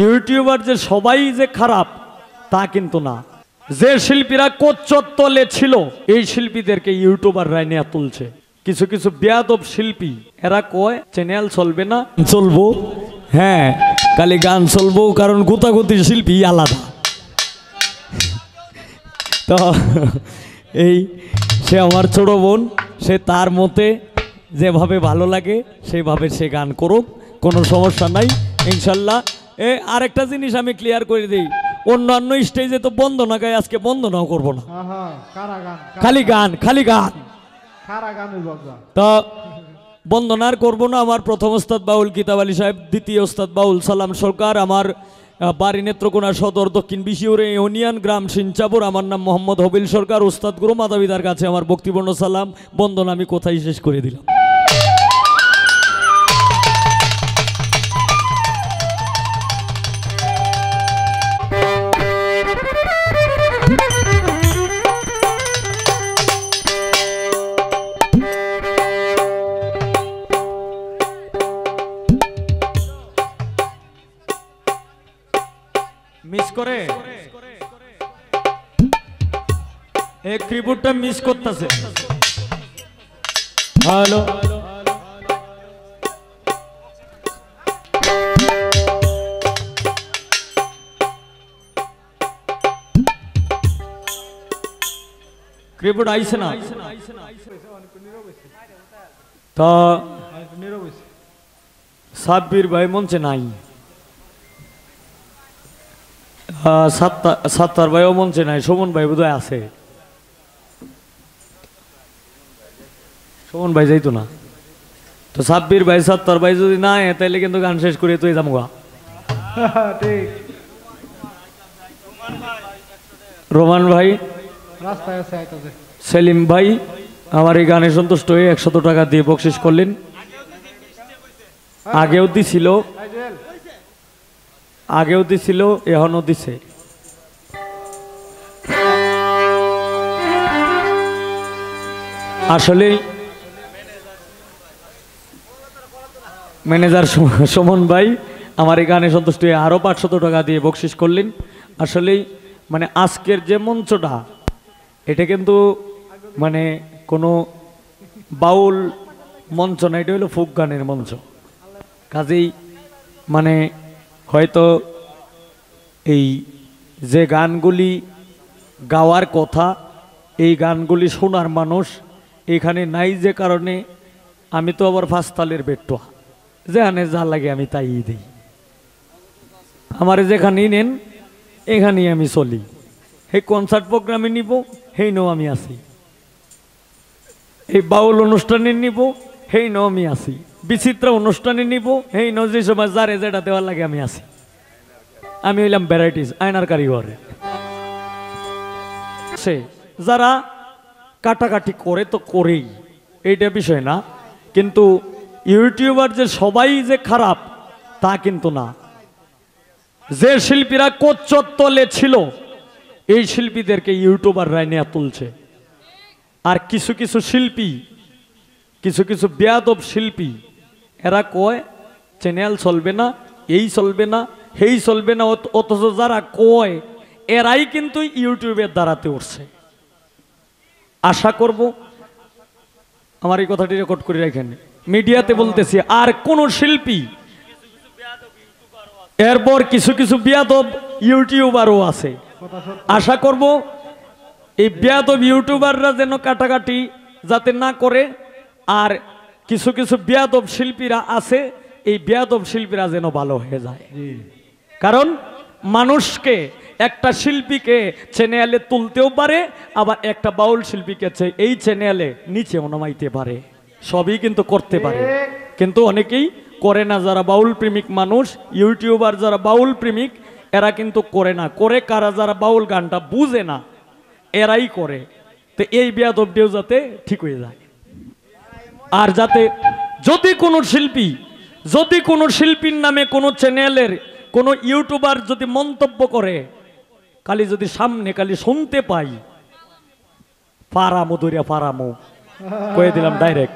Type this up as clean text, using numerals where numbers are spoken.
YouTuber যে সবাই যে খারাপ তা কিন্তু না। যে শিল্পীরা কোচ্চতলে ছিল এই শিল্পীদেরকে ইউটিউবাররা নিয়ে তুলছে। কিছু কিছু বেয়াদব শিল্পী এরা কয় চ্যানেল চলবে না, চলবো। হ্যাঁ, খালি গান চলবো, কারণ গুতাগুতি শিল্পী আলাদা। তো এই সে আমার ছোট বোন, সে তার মতে যেভাবে ভালো লাগে সেভাবে সে গান করুক, কোনো সমস্যা নাই ইনশাল্লাহ। আরেকটা জিনিস আমি ক্লিয়ার করে দিই, অন্যান্য স্টেজে তো বন্দনা গায়, আজকে বন্দনাও করবো না, খালি গান খালি গান। তো বন্দনার করবো না। আমার প্রথম ওস্তাদ বাউল কিতাব আলী সাহেব, দ্বিতীয় ওস্তাদ বাউল সালাম সরকার, আমার বাড়ি নেত্রকোনা সদর দক্ষিণ বিশিউরে ইউনিয়ন গ্রাম সিনচাপুর। আমার নাম মোহাম্মদ হবিল সরকার। ওস্তাদ গুরু মাদাবিদার কাছে আমার ভক্তিপূর্ণ সালাম। বন্দনা আমি কোথায় শেষ করে দিলাম। মিস করে এক কিবোর্ডটা মিস করতেছে। হ্যালো, কিবোর্ড আইছে না তো সাব্বির ভাই মঞ্চে নাই, সাত্তার ভাইও মঞ্চে নাই, সুমন ভাই বোধহয় আছে। সুমন ভাই যাইতো না তো, সাব্বির ভাই সাত্তার ভাই যদি না তাইলে কিন্তু গান শেষ করে তুই যাবো। রোমান ভাই, সেলিম ভাই আমার এই গানে সন্তুষ্ট হয়ে 100 টাকা দিয়ে বকশিস করলেন। আগেও দিছিল এখনো দিছে। আসলে ম্যানেজার সুমন ভাই আমার এই গানে সন্তুষ্ট হয়ে আরো 500 টাকা দিয়ে বকশিস করলেন। আসলেই মানে আজকের যে মঞ্চটা, এটা কিন্তু মানে কোনো বাউল মঞ্চ না, এটা হলো ফোক গানের মঞ্চ। কাজেই মানে হয়তো এই যে গানগুলি গাওয়ার কথা, এই গানগুলি শোনার মানুষ এখানে নাই, যে কারণে আমি তো আবার ফাঁসতালের বেট্টোয়া, যেখানে যা লাগে আমি তাই দিই। আমার যেখানেই নেন এখানেই আমি চলি। এই কনসার্ট প্রোগ্রামে নিব, সেই নো আমি আছি। এই বাউল অনুষ্ঠানে নিব, সেই নো আমি আছি। বিচিত্র অনুষ্ঠানে নিব, সেই নো যে সময় যারে যেটা দেওয়ার লাগে আমি আছি। আমি হইলাম ভ্যারাইটিস, আয়নার কারিগর। সে যারা কাটাকাটি করে তো করেই, এইটা বিষয় না। কিন্তু ইউটিউবার যে সবাই যে খারাপ তা কিন্তু না। যে শিল্পীরা কোচ্চতলে ছিল এই শিল্পীদেরকে ইউটিউবাররা নিয়ে তুলছে। আর কিছু কিছু শিল্পী, কিছু কিছু বেয়াদব শিল্পী এরা কয় চ্যানেল চলবে না, এই চলবে না, সেই চলবে না। অথচ যারা কয় এরাই কিন্তু ইউটিউবের দ্বারাতে উঠছে। আশা করব আমার এই কথাটি রেকর্ড করে রাখেন, মিডিয়াতে বলতেছি। আর কোন শিল্পী, এরপর কিছু কিছু বেয়াদব ইউটিউবারও আছে। আশা করব এই বেয়াদব ইউটিউবাররা যেন কাটাকাটি যাতে না করে। আর কিছু কিছু বেয়াদব শিল্পীরা আছে, এই বেয়াদব শিল্পীরা যেন ভালো হয়ে যায়। কারণ মানুষকে, একটা শিল্পীকে চ্যানেলে তুলতেও পারে, আবার একটা বাউল শিল্পীকে এই চ্যানেলে নিচেও নামাইতে পারে। সবই কিন্তু করতে পারে, কিন্তু অনেকেই করে না। যারা বাউল প্রেমিক মানুষ, ইউটিউবার যারা বাউল প্রেমিক, এরা কিন্তু করে না। করে কারা? যারা বাউল গানটা বুঝে না, এরাই করে। তো এই বেয়াদবটিও যাতে ঠিক হয়ে যায়। আর যাতে যদি কোনো শিল্পীর নামে কোনো চ্যানেলের কোনো ইউটিউবার যদি মন্তব্য করে, খালি যদি সামনে খালি শুনতে পাই, পারামো ধরিয়া পারামো কয়ে দিলাম ডাইরেক্ট।